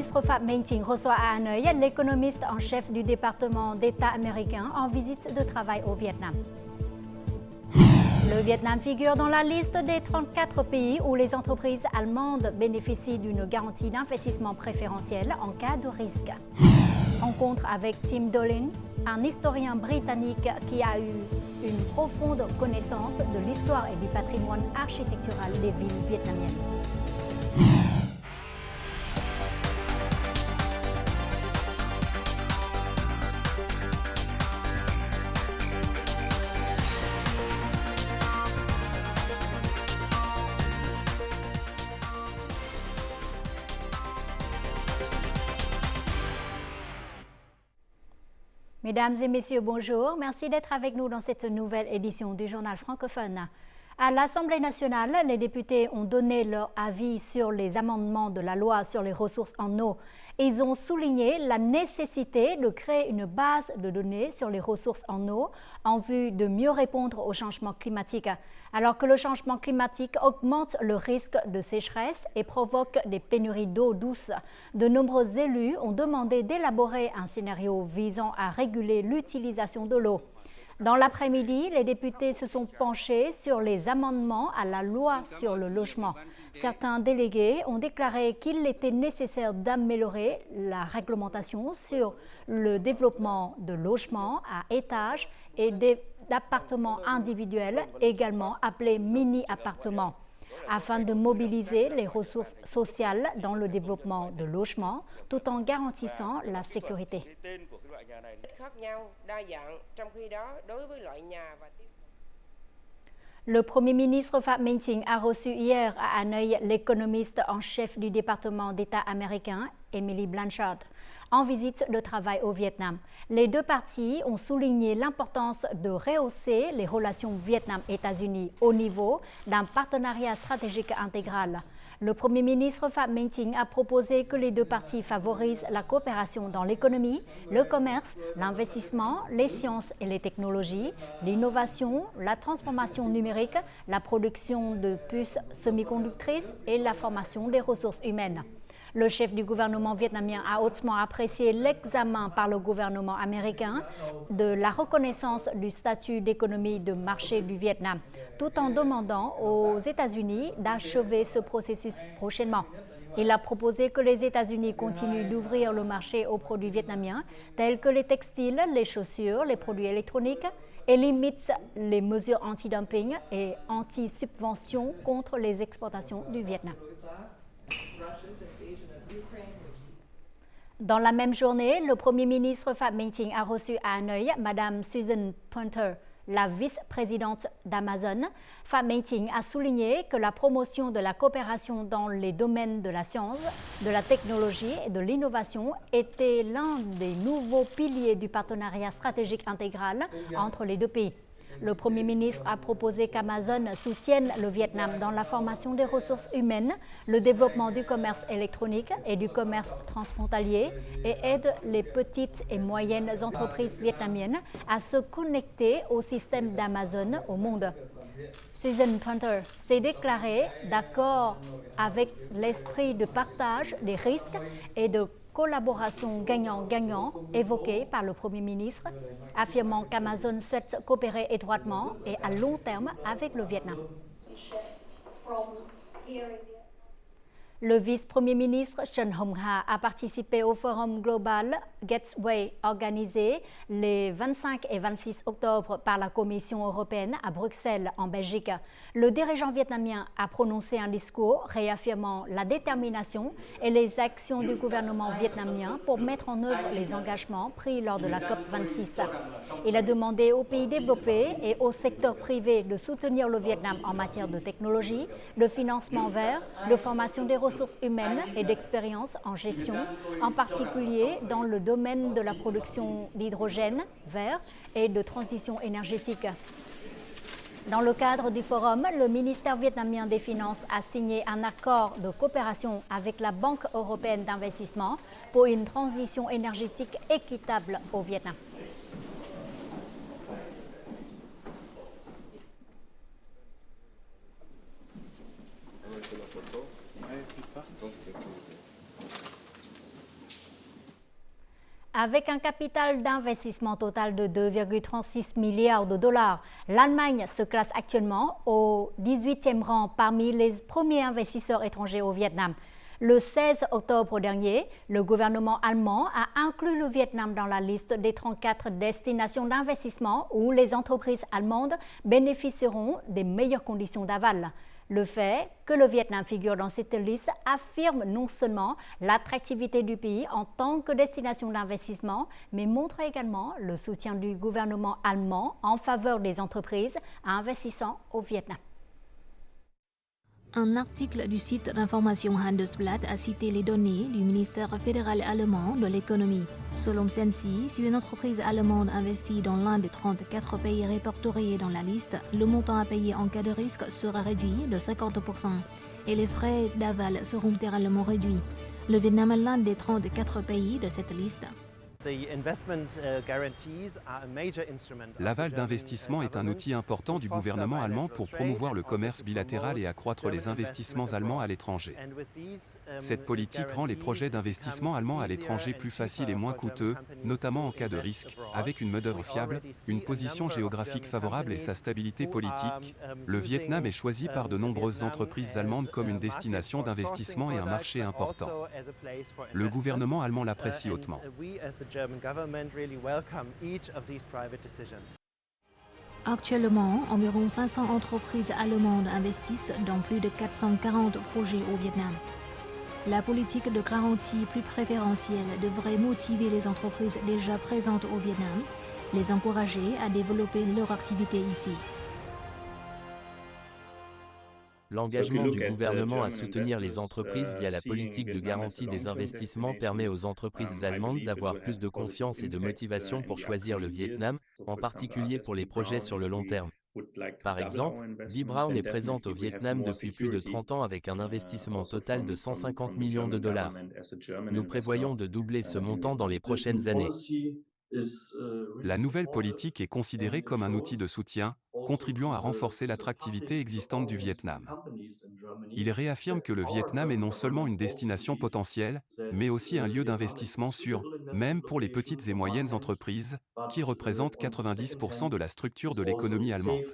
ministre Phạm Minh Chính reçoit à Hanoï l'économiste en chef du département d'État américain en visite de travail au Vietnam. Le Vietnam figure dans la liste des 34 pays où les entreprises allemandes bénéficient d'une garantie d'investissement préférentielle en cas de risque. Rencontre avec Tim Dolan, un historien britannique qui a eu une profonde connaissance de l'histoire et du patrimoine architectural des villes vietnamiennes. Mesdames et messieurs, bonjour. Merci d'être avec nous dans cette nouvelle édition du Journal francophone. À l'Assemblée nationale, les députés ont donné leur avis sur les amendements de la loi sur les ressources en eau. Ils ont souligné la nécessité de créer une base de données sur les ressources en eau en vue de mieux répondre au changement climatique. Alors que le changement climatique augmente le risque de sécheresse et provoque des pénuries d'eau douce, de nombreux élus ont demandé d'élaborer un scénario visant à réguler l'utilisation de l'eau. Dans l'après-midi, les députés se sont penchés sur les amendements à la loi sur le logement. Certains délégués ont déclaré qu'il était nécessaire d'améliorer la réglementation sur le développement de logements à étages et d'appartements individuels, également appelés mini-appartements, afin de mobiliser les ressources sociales dans le développement de logements tout en garantissant la sécurité. Le Premier ministre Phạm Minh Chính a reçu hier à Hanoï l'économiste en chef du département d'État américain, Emily Blanchard, en visite de travail au Vietnam. Les deux parties ont souligné l'importance de rehausser les relations Vietnam-États-Unis au niveau d'un partenariat stratégique intégral. Le Premier ministre Phạm Minh Chính a proposé que les deux parties favorisent la coopération dans l'économie, le commerce, l'investissement, les sciences et les technologies, l'innovation, la transformation numérique, la production de puces semi-conductrices et la formation des ressources humaines. Le chef du gouvernement vietnamien a hautement apprécié l'examen par le gouvernement américain de la reconnaissance du statut d'économie de marché du Vietnam, tout en demandant aux États-Unis d'achever ce processus prochainement. Il a proposé que les États-Unis continuent d'ouvrir le marché aux produits vietnamiens, tels que les textiles, les chaussures, les produits électroniques, et limitent les mesures anti-dumping et anti-subvention contre les exportations du Vietnam. Dans la même journée, le Premier ministre Phạm Minh Chính a reçu à Hanoï Mme Susan Punter, la vice-présidente d'Amazon. Phạm Minh Chính a souligné que la promotion de la coopération dans les domaines de la science, de la technologie et de l'innovation était l'un des nouveaux piliers du partenariat stratégique intégral entre les deux pays. Le Premier ministre a proposé qu'Amazon soutienne le Vietnam dans la formation des ressources humaines, le développement du commerce électronique et du commerce transfrontalier et aide les petites et moyennes entreprises vietnamiennes à se connecter au système d'Amazon au monde. Susan Punter s'est déclarée d'accord avec l'esprit de partage des risques et de collaboration gagnant-gagnant évoquée par le Premier ministre, affirmant qu'Amazon souhaite coopérer étroitement et à long terme avec le Vietnam. Le vice-premier ministre Trần Hồng Hà a participé au forum global Gateway organisé les 25 et 26 octobre par la Commission européenne à Bruxelles, en Belgique. Le dirigeant vietnamien a prononcé un discours réaffirmant la détermination et les actions du gouvernement vietnamien pour mettre en œuvre les engagements pris lors de la COP26. Il a demandé aux pays développés et au secteur privé de soutenir le Vietnam en matière de technologie, de financement vert, de formation des ressources humaines et d'expérience en gestion, en particulier dans le domaine de la production d'hydrogène vert et de transition énergétique. Dans le cadre du forum, le ministère vietnamien des Finances a signé un accord de coopération avec la Banque européenne d'investissement pour une transition énergétique équitable au Vietnam. Avec un capital d'investissement total de 2,36 milliards de dollars, l'Allemagne se classe actuellement au 18e rang parmi les premiers investisseurs étrangers au Vietnam. Le 16 octobre dernier, le gouvernement allemand a inclus le Vietnam dans la liste des 34 destinations d'investissement où les entreprises allemandes bénéficieront des meilleures conditions d'aval. Le fait que le Vietnam figure dans cette liste affirme non seulement l'attractivité du pays en tant que destination d'investissement, mais montre également le soutien du gouvernement allemand en faveur des entreprises investissant au Vietnam. Un article du site d'information Handelsblatt a cité les données du ministère fédéral allemand de l'économie. Selon celle-ci, si une entreprise allemande investit dans l'un des 34 pays répertoriés dans la liste, le montant à payer en cas de risque sera réduit de 50% et les frais d'aval seront littéralement réduits. Le Vietnam est l'un des 34 pays de cette liste. L'aval d'investissement est un outil important du gouvernement allemand pour promouvoir le commerce bilatéral et accroître les investissements allemands à l'étranger. Cette politique rend les projets d'investissement allemands à l'étranger plus faciles et moins coûteux, notamment en cas de risque, avec une main-d'œuvre fiable, une position géographique favorable et sa stabilité politique. Le Vietnam est choisi par de nombreuses entreprises allemandes comme une destination d'investissement et un marché important. Le gouvernement allemand l'apprécie hautement. Actuellement, environ 500 entreprises allemandes investissent dans plus de 440 projets au Vietnam. La politique de garantie plus préférentielle devrait motiver les entreprises déjà présentes au Vietnam, les encourager à développer leur activité ici. L'engagement du gouvernement à soutenir les entreprises via la politique de garantie des investissements permet aux entreprises allemandes d'avoir plus de confiance et de motivation pour choisir le Vietnam, en particulier pour les projets sur le long terme. Par exemple, B. Braun est présente au Vietnam depuis plus de 30 ans avec un investissement total de 150 millions de dollars. Nous prévoyons de doubler ce montant dans les prochaines années. La nouvelle politique est considérée comme un outil de soutien, contribuant à renforcer l'attractivité existante du Vietnam. Il réaffirme que le Vietnam est non seulement une destination potentielle, mais aussi un lieu d'investissement sûr, même pour les petites et moyennes entreprises, qui représentent 90% de la structure de l'économie allemande.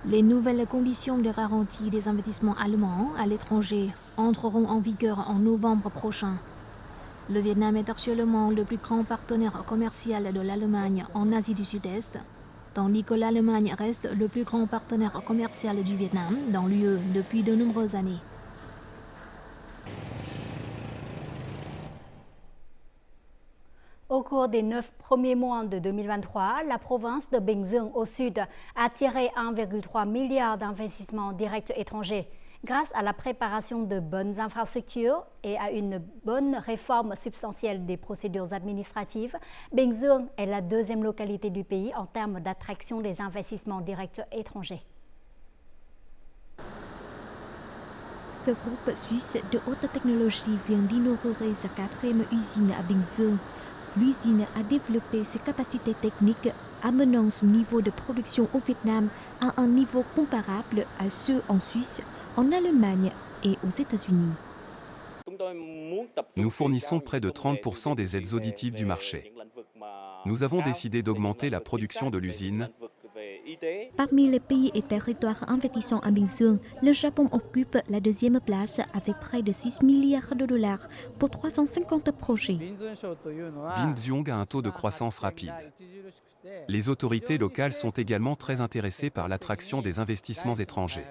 Les nouvelles conditions de garantie des investissements allemands à l'étranger entreront en vigueur en novembre prochain. Le Vietnam est actuellement le plus grand partenaire commercial de l'Allemagne en Asie du Sud-Est, tandis que l'Allemagne reste le plus grand partenaire commercial du Vietnam dans l'UE depuis de nombreuses années. Au cours des 9 premiers mois de 2023, la province de Bình Dương au sud a attiré 1,3 milliard d'investissements directs étrangers. Grâce à la préparation de bonnes infrastructures et à une bonne réforme substantielle des procédures administratives, Bình Dương est la deuxième localité du pays en termes d'attraction des investissements directs étrangers. Ce groupe suisse de haute technologie vient d'inaugurer sa 4e usine à Bình Dương. L'usine a développé ses capacités techniques, amenant son niveau de production au Vietnam à un niveau comparable à ceux en Suisse, en Allemagne et aux États-Unis. Nous fournissons près de 30% des aides auditives du marché. Nous avons décidé d'augmenter la production de l'usine. Parmi les pays et territoires investissant à Bình Dương, le Japon occupe la 2e place avec près de 6 milliards de dollars pour 350 projets. Bình Dương a un taux de croissance rapide. Les autorités locales sont également très intéressées par l'attraction des investissements étrangers.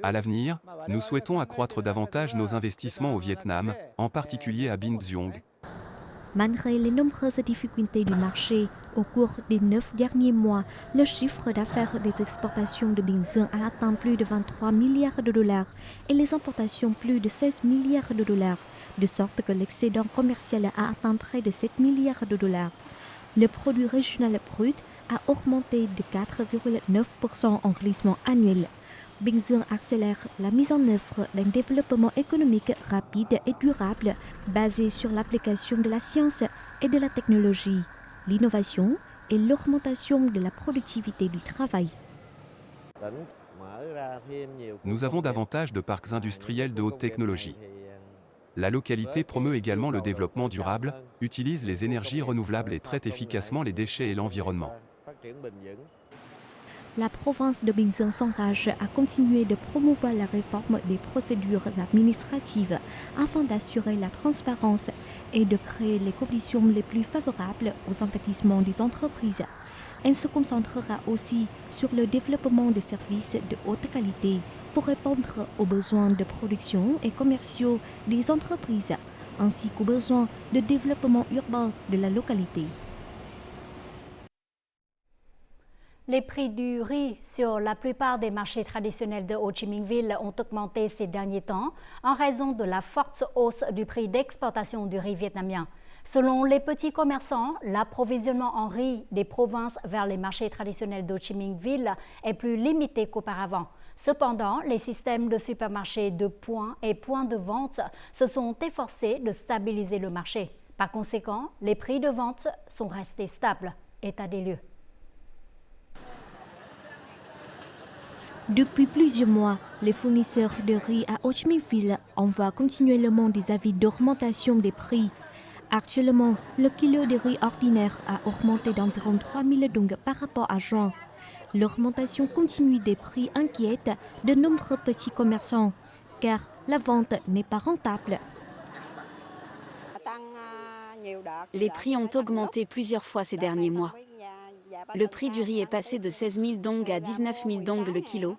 À l'avenir, nous souhaitons accroître davantage nos investissements au Vietnam, en particulier à Bình Dương. Malgré les nombreuses difficultés du marché, au cours des 9 derniers mois, le chiffre d'affaires des exportations de Bình Dương a atteint plus de 23 milliards de dollars et les importations plus de 16 milliards de dollars, de sorte que l'excédent commercial a atteint près de 7 milliards de dollars. Le produit régional brut a augmenté de 4,9% en glissement annuel. Bình Dương accélère la mise en œuvre d'un développement économique rapide et durable basé sur l'application de la science et de la technologie, l'innovation et l'augmentation de la productivité du travail. Nous avons davantage de parcs industriels de haute technologie. La localité promeut également le développement durable, utilise les énergies renouvelables et traite efficacement les déchets et l'environnement. La province de Bình Dương s'engage à continuer de promouvoir la réforme des procédures administratives afin d'assurer la transparence et de créer les conditions les plus favorables aux investissements des entreprises. Elle se concentrera aussi sur le développement de services de haute qualité pour répondre aux besoins de production et commerciaux des entreprises, ainsi qu'aux besoins de développement urbain de la localité. Les prix du riz sur la plupart des marchés traditionnels de Ho Chi Minh Ville ont augmenté ces derniers temps en raison de la forte hausse du prix d'exportation du riz vietnamien. Selon les petits commerçants, l'approvisionnement en riz des provinces vers les marchés traditionnels d'Ho Chi Minh Ville est plus limité qu'auparavant. Cependant, les systèmes de supermarchés de points et points de vente se sont efforcés de stabiliser le marché. Par conséquent, les prix de vente sont restés stables. État des lieux. Depuis plusieurs mois, les fournisseurs de riz à Ho Chi Minh Ville envoient continuellement des avis d'augmentation des prix. Actuellement, le kilo de riz ordinaire a augmenté d'environ 3 000 dong par rapport à juin. L'augmentation continue des prix inquiète de nombreux petits commerçants, car la vente n'est pas rentable. Les prix ont augmenté plusieurs fois ces derniers mois. Le prix du riz est passé de 16 000 dong à 19 000 dong le kilo.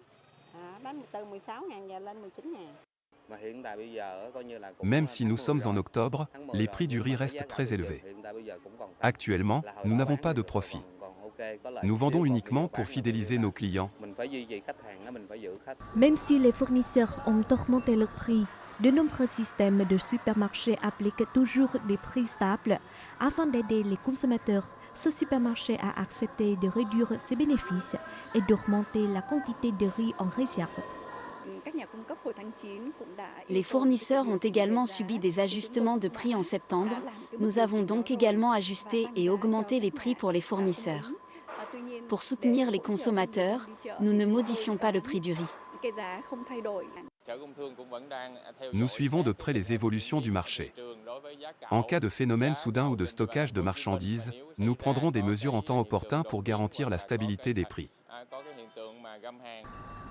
Même si nous sommes en octobre, les prix du riz restent très élevés. Actuellement, nous n'avons pas de profit. Nous vendons uniquement pour fidéliser nos clients. Même si les fournisseurs ont augmenté le prix, de nombreux systèmes de supermarchés appliquent toujours des prix stables. Afin d'aider les consommateurs, ce supermarché a accepté de réduire ses bénéfices et d'augmenter la quantité de riz en réserve. Les fournisseurs ont également subi des ajustements de prix en septembre. Nous avons donc également ajusté et augmenté les prix pour les fournisseurs. Pour soutenir les consommateurs, nous ne modifions pas le prix du riz. Nous suivons de près les évolutions du marché. En cas de phénomène soudain ou de stockage de marchandises, nous prendrons des mesures en temps opportun pour garantir la stabilité des prix.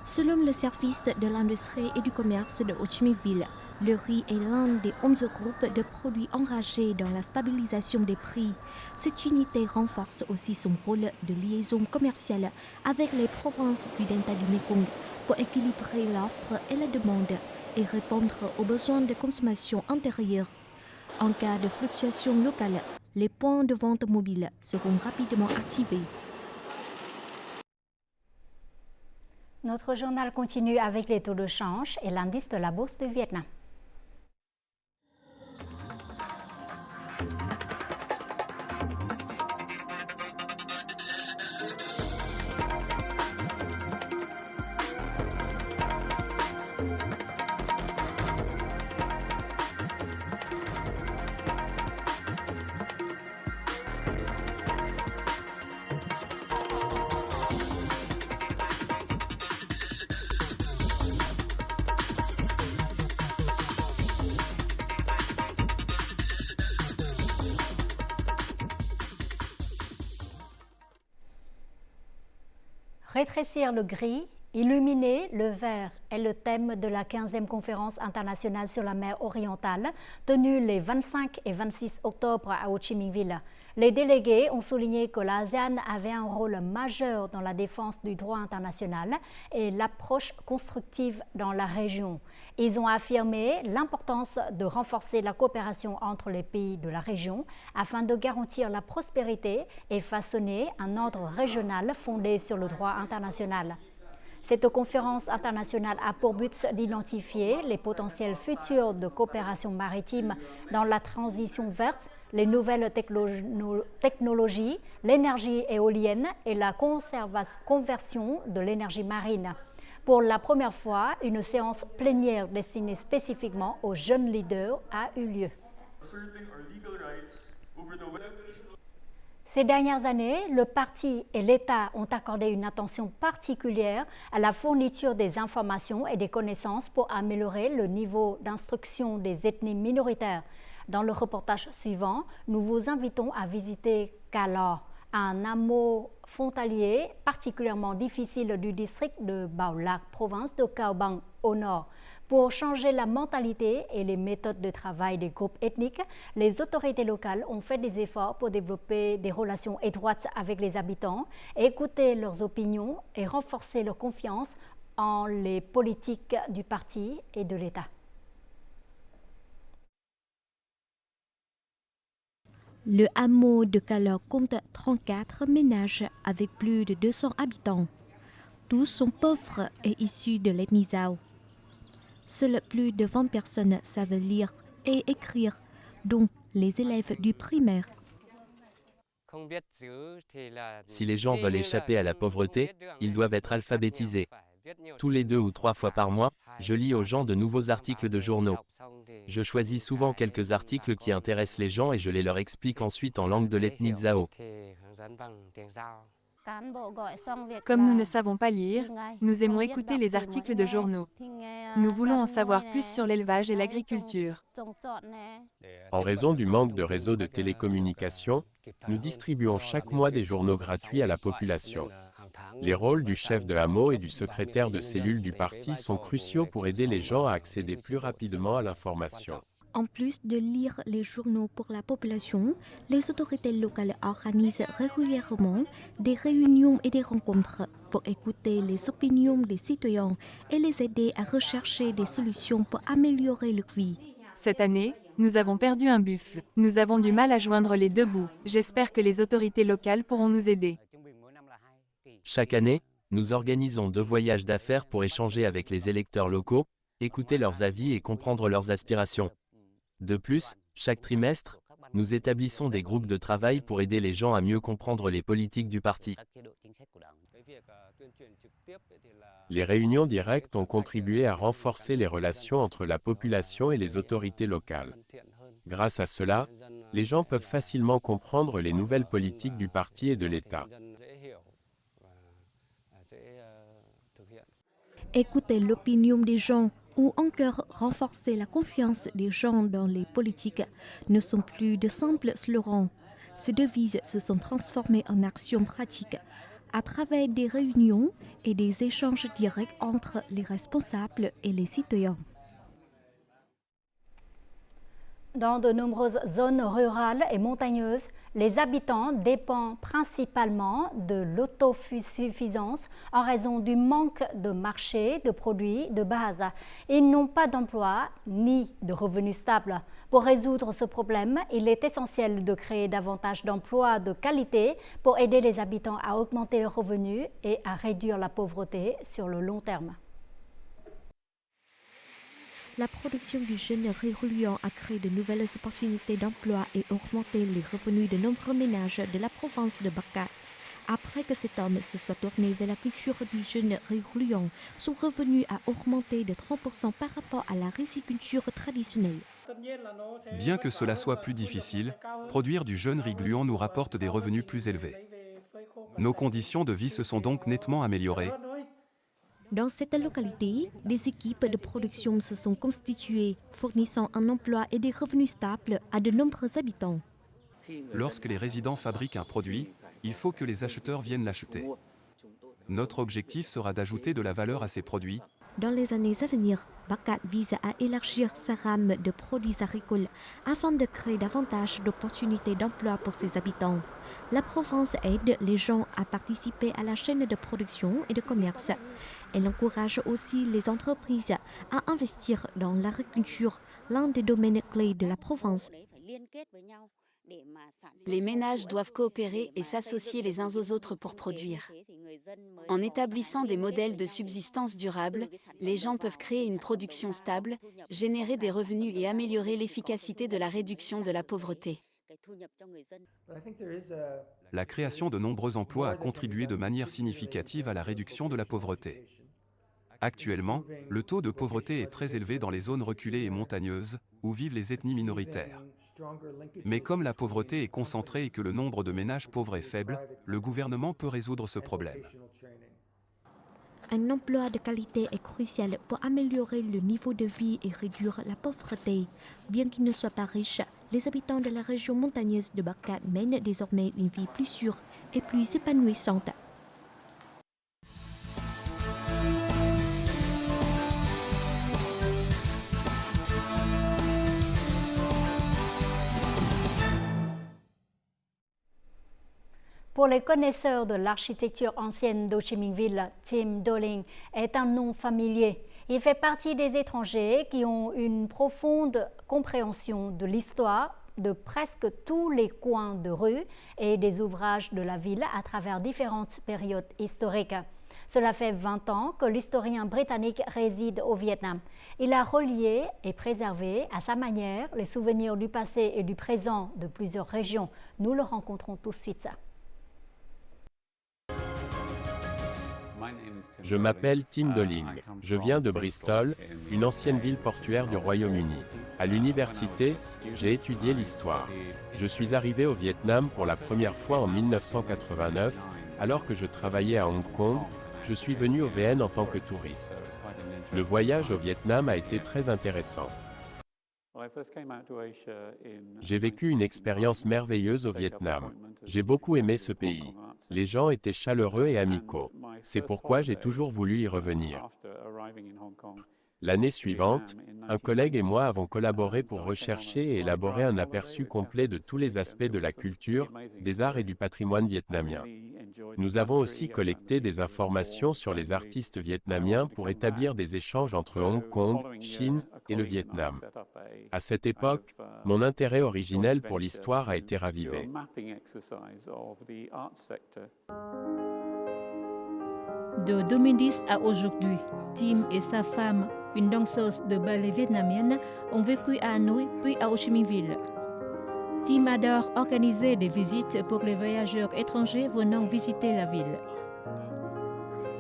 Selon le service de l'industrie et du commerce de Ho Chi Minh Ville, le riz est l'un des 11 groupes de produits engagés dans la stabilisation des prix. Cette unité renforce aussi son rôle de liaison commerciale avec les provinces du delta du Mekong pour équilibrer l'offre et la demande et répondre aux besoins de consommation intérieure. En cas de fluctuation locale, les points de vente mobiles seront rapidement activés. Notre journal continue avec les taux de change et l'indice de la bourse du Vietnam. Rétrécir le gris, illuminer le vert est le thème de la 15e conférence internationale sur la mer orientale tenue les 25 et 26 octobre à Ho Chi Minh Ville. Les délégués ont souligné que l'ASEAN avait un rôle majeur dans la défense du droit international et l'approche constructive dans la région. Ils ont affirmé l'importance de renforcer la coopération entre les pays de la région afin de garantir la prospérité et façonner un ordre régional fondé sur le droit international. Cette conférence internationale a pour but d'identifier les potentiels futurs de coopération maritime dans la transition verte, les nouvelles technologies, l'énergie éolienne et la conversion de l'énergie marine. Pour la première fois, une séance plénière destinée spécifiquement aux jeunes leaders a eu lieu. Ces dernières années, le parti et l'État ont accordé une attention particulière à la fourniture des informations et des connaissances pour améliorer le niveau d'instruction des ethnies minoritaires. Dans le reportage suivant, nous vous invitons à visiter Kala, un hameau frontalier particulièrement difficile du district de Baolac, province de Cao Bang, au nord. Pour changer la mentalité et les méthodes de travail des groupes ethniques, les autorités locales ont fait des efforts pour développer des relations étroites avec les habitants, écouter leurs opinions et renforcer leur confiance en les politiques du parti et de l'État. Le hameau de Kala compte 34 ménages avec plus de 200 habitants. Tous sont pauvres et issus de l'ethnie Zhao. Seules plus de 20 personnes savent lire et écrire, dont les élèves du primaire. Si les gens veulent échapper à la pauvreté, ils doivent être alphabétisés. Tous les 2 ou 3 fois par mois, je lis aux gens de nouveaux articles de journaux. Je choisis souvent quelques articles qui intéressent les gens et je les leur explique ensuite en langue de l'ethnie Zhao. Comme nous ne savons pas lire, nous aimons écouter les articles de journaux. Nous voulons en savoir plus sur l'élevage et l'agriculture. En raison du manque de réseaux de télécommunications, nous distribuons chaque mois des journaux gratuits à la population. Les rôles du chef de hameau et du secrétaire de cellule du parti sont cruciaux pour aider les gens à accéder plus rapidement à l'information. En plus de lire les journaux pour la population, les autorités locales organisent régulièrement des réunions et des rencontres pour écouter les opinions des citoyens et les aider à rechercher des solutions pour améliorer leur vie. Cette année, nous avons perdu un buffle. Nous avons du mal à joindre les 2 bouts. J'espère que les autorités locales pourront nous aider. Chaque année, nous organisons 2 voyages d'affaires pour échanger avec les électeurs locaux, écouter leurs avis et comprendre leurs aspirations. De plus, chaque trimestre, nous établissons des groupes de travail pour aider les gens à mieux comprendre les politiques du parti. Les réunions directes ont contribué à renforcer les relations entre la population et les autorités locales. Grâce à cela, les gens peuvent facilement comprendre les nouvelles politiques du parti et de l'État. Écouter l'opinion des gens ou encore renforcer la confiance des gens dans les politiques ne sont plus de simples slogans. Ces devises se sont transformées en actions pratiques à travers des réunions et des échanges directs entre les responsables et les citoyens. Dans de nombreuses zones rurales et montagneuses, les habitants dépendent principalement de l'autosuffisance en raison du manque de marché de produits de base. Ils n'ont pas d'emploi ni de revenus stables. Pour résoudre ce problème, il est essentiel de créer davantage d'emplois de qualité pour aider les habitants à augmenter leurs revenus et à réduire la pauvreté sur le long terme. La production du jeune riz roulant a créé de nouvelles opportunités d'emploi et augmenté les revenus de nombreux ménages de la province de Bakat. Après que cet homme se soit tourné vers la culture du jeune riz roulant, son revenu a augmenté de 30% par rapport à la riziculture traditionnelle. Bien que cela soit plus difficile, produire du jeune riz gluant nous rapporte des revenus plus élevés. Nos conditions de vie se sont donc nettement améliorées. Dans cette localité, des équipes de production se sont constituées, fournissant un emploi et des revenus stables à de nombreux habitants. Lorsque les résidents fabriquent un produit, il faut que les acheteurs viennent l'acheter. Notre objectif sera d'ajouter de la valeur à ces produits. Dans les années à venir, Bakat vise à élargir sa gamme de produits agricoles afin de créer davantage d'opportunités d'emploi pour ses habitants. La province aide les gens à participer à la chaîne de production et de commerce. Elle encourage aussi les entreprises à investir dans l'agriculture, l'un des domaines clés de la province. Les ménages doivent coopérer et s'associer les uns aux autres pour produire. En établissant des modèles de subsistance durables, les gens peuvent créer une production stable, générer des revenus et améliorer l'efficacité de la réduction de la pauvreté. La création de nombreux emplois a contribué de manière significative à la réduction de la pauvreté. Actuellement, le taux de pauvreté est très élevé dans les zones reculées et montagneuses, où vivent les ethnies minoritaires. Mais comme la pauvreté est concentrée et que le nombre de ménages pauvres est faible, le gouvernement peut résoudre ce problème. Un emploi de qualité est crucial pour améliorer le niveau de vie et réduire la pauvreté. Bien qu'ils ne soient pas riches, les habitants de la région montagneuse de Barkat mènent désormais une vie plus sûre et plus épanouissante. Pour les connaisseurs de l'architecture ancienne d'Ho Chi Minh Ville, Tim Doling est un nom familier. Il fait partie des étrangers qui ont une profonde compréhension de l'histoire de presque tous les coins de rue et des ouvrages de la ville à travers différentes périodes historiques. Cela fait 20 ans que l'historien britannique réside au Vietnam. Il a relié et préservé à sa manière les souvenirs du passé et du présent de plusieurs régions. Nous le rencontrons tout de suite. Je m'appelle Tim Doling. Je viens de Bristol, une ancienne ville portuaire du Royaume-Uni. À l'université, j'ai étudié l'histoire. Je suis arrivé au Vietnam pour la première fois en 1989. Alors que je travaillais à Hong Kong, je suis venu au VN en tant que touriste. Le voyage au Vietnam a été très intéressant. J'ai vécu une expérience merveilleuse au Vietnam. J'ai beaucoup aimé ce pays. Les gens étaient chaleureux et amicaux. C'est pourquoi j'ai toujours voulu y revenir. L'année suivante, un collègue et moi avons collaboré pour rechercher et élaborer un aperçu complet de tous les aspects de la culture, des arts et du patrimoine vietnamien. Nous avons aussi collecté des informations sur les artistes vietnamiens pour établir des échanges entre Hong Kong, Chine et le Vietnam. À cette époque, mon intérêt originel pour l'histoire a été ravivé. De 2010 à aujourd'hui, Tim et sa femme, une danseuse de ballet vietnamienne, ont vécu à Hanoï puis à Ho Chi Minh Ville. Tim adore organiser des visites pour les voyageurs étrangers venant visiter la ville.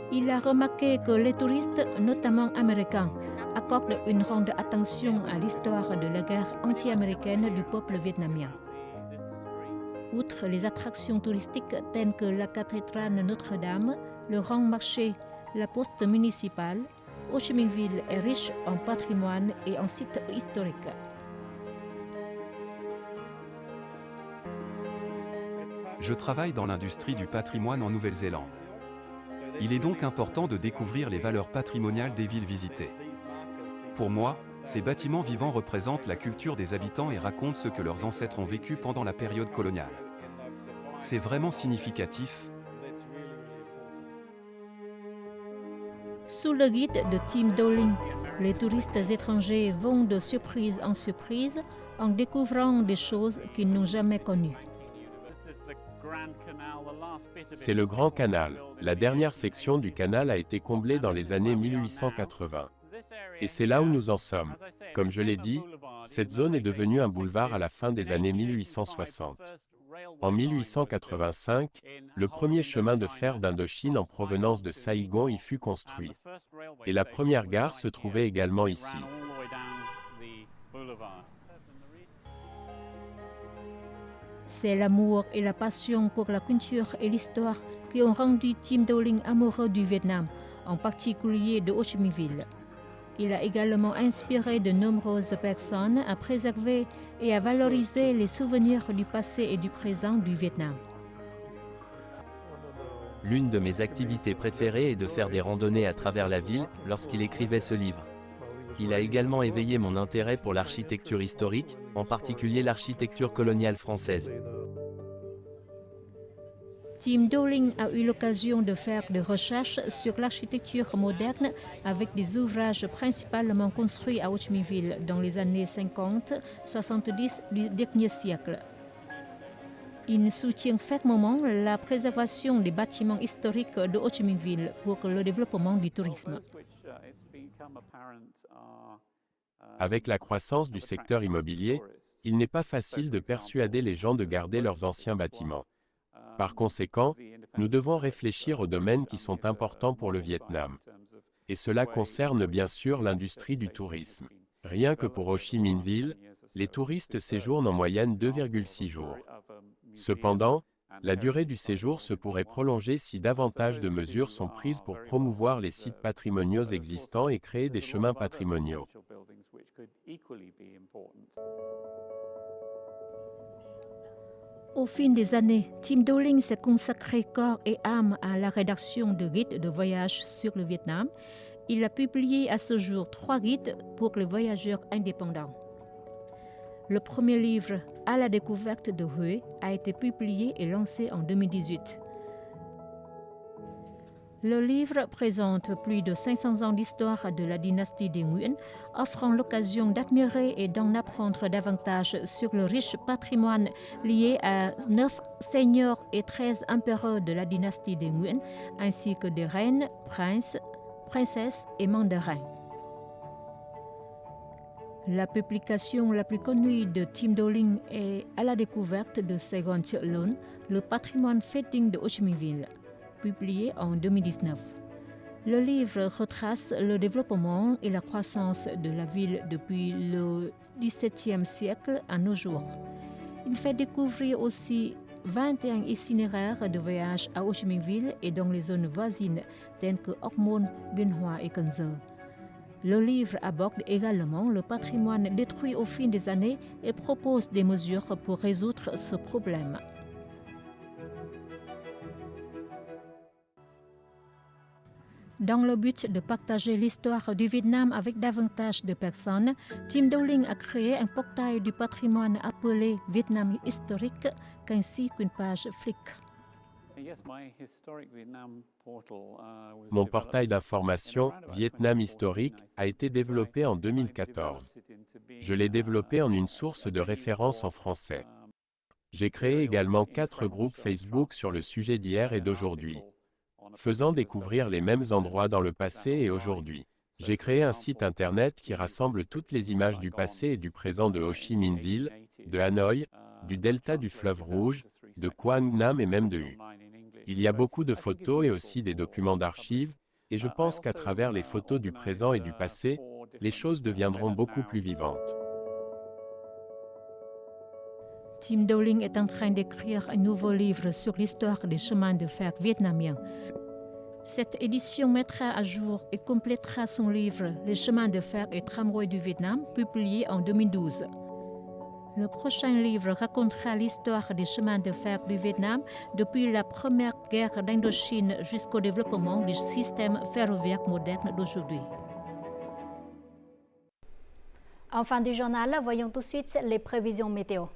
Il a remarqué que les touristes, notamment américains, accordent une grande attention à l'histoire de la guerre anti-américaine du peuple vietnamien. Outre les attractions touristiques telles que la cathédrale Notre-Dame, le grand marché, la poste municipale, Ho Chi Minh Ville est riche en patrimoine et en sites historiques. Je travaille dans l'industrie du patrimoine en Nouvelle-Zélande. Il est donc important de découvrir les valeurs patrimoniales des villes visitées. Pour moi, ces bâtiments vivants représentent la culture des habitants et racontent ce que leurs ancêtres ont vécu pendant la période coloniale. C'est vraiment significatif. Sous le guide de Tim Doling, les touristes étrangers vont de surprise en surprise en découvrant des choses qu'ils n'ont jamais connues. C'est le Grand Canal. La dernière section du canal a été comblée dans les années 1880. Et c'est là où nous en sommes. Comme je l'ai dit, cette zone est devenue un boulevard à la fin des années 1860. En 1885, le premier chemin de fer d'Indochine en provenance de Saïgon y fut construit. Et la première gare se trouvait également ici. C'est l'amour et la passion pour la culture et l'histoire qui ont rendu Tim Doling amoureux du Vietnam, en particulier de Ho Chi Minh Ville. Il a également inspiré de nombreuses personnes à préserver et à valoriser les souvenirs du passé et du présent du Vietnam. L'une de mes activités préférées est de faire des randonnées à travers la ville lorsqu'il écrivait ce livre. Il a également éveillé mon intérêt pour l'architecture historique, en particulier l'architecture coloniale française. Tim Doling a eu l'occasion de faire des recherches sur l'architecture moderne avec des ouvrages principalement construits à Ho Chi Minh Ville dans les années 50-70 du dernier siècle. Il soutient fermement la préservation des bâtiments historiques de Ho Chi Minh Ville pour le développement du tourisme. Avec la croissance du secteur immobilier, il n'est pas facile de persuader les gens de garder leurs anciens bâtiments. Par conséquent, nous devons réfléchir aux domaines qui sont importants pour le Vietnam. Et cela concerne bien sûr l'industrie du tourisme. Rien que pour Ho Chi Minh Ville, Les touristes séjournent en moyenne 2,6 jours. Cependant, la durée du séjour se pourrait prolonger si davantage de mesures sont prises pour promouvoir les sites patrimoniaux existants et créer des chemins patrimoniaux. Au fil des années, Tim Dolling s'est consacré corps et âme à la rédaction de guides de voyage sur le Vietnam. Il a publié à ce jour 3 guides pour les voyageurs indépendants. Le premier livre, À la découverte de Hue, a été publié et lancé en 2018. Le livre présente plus de 500 ans d'histoire de la dynastie des Nguyen, offrant l'occasion d'admirer et d'en apprendre davantage sur le riche patrimoine lié à 9 seigneurs et 13 empereurs de la dynastie des Nguyen, ainsi que des reines, princes, princesses et mandarins. La publication la plus connue de Tim Dolling est À la découverte de Saigon Chợ Lớn, le patrimoine fêting de Ho Chi Minh Ville, publié en 2019. Le livre retrace le développement et la croissance de la ville depuis le XVIIe siècle à nos jours. Il fait découvrir aussi 21 itinéraires de voyage à Ho Chi Minh Ville et dans les zones voisines telles que Hoc Mon, Biên Hòa et Cần Giờ. Le livre aborde également le patrimoine détruit au fil des années et propose des mesures pour résoudre ce problème. Dans le but de partager l'histoire du Vietnam avec davantage de personnes, Tim Dolling a créé un portail du patrimoine appelé Vietnam historique, ainsi qu'une page Flick. Mon portail d'information Vietnam historique a été développé en 2014. Je l'ai développé en une source de référence en français. J'ai créé également 4 groupes Facebook sur le sujet d'hier et d'aujourd'hui, faisant découvrir les mêmes endroits dans le passé et aujourd'hui. J'ai créé un site internet qui rassemble toutes les images du passé et du présent de Ho Chi Minh Ville, de Hanoï, du delta du fleuve Rouge, de Quang Nam et même de Hue. Il y a beaucoup de photos et aussi des documents d'archives, et je pense qu'à travers les photos du présent et du passé, les choses deviendront beaucoup plus vivantes. Tim Dolling est en train d'écrire un nouveau livre sur l'histoire des chemins de fer vietnamiens. Cette édition mettra à jour et complétera son livre Les chemins de fer et tramways du Vietnam, publié en 2012. Le prochain livre racontera l'histoire des chemins de fer du Vietnam depuis la première guerre d'Indochine jusqu'au développement du système ferroviaire moderne d'aujourd'hui. En fin du journal, voyons tout de suite les prévisions météo.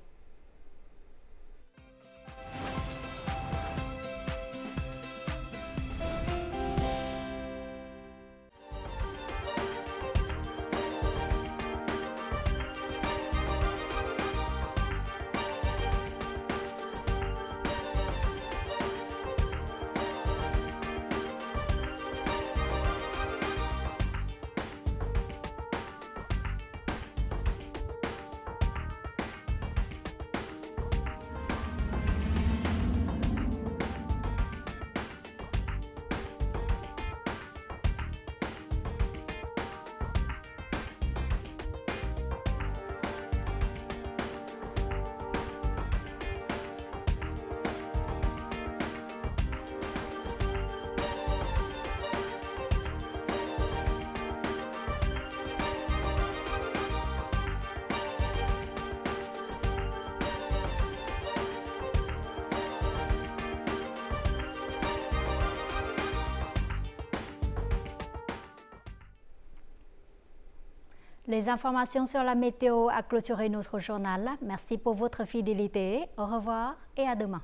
Les informations sur la météo a clôturé notre journal. Merci pour votre fidélité. Au revoir et à demain.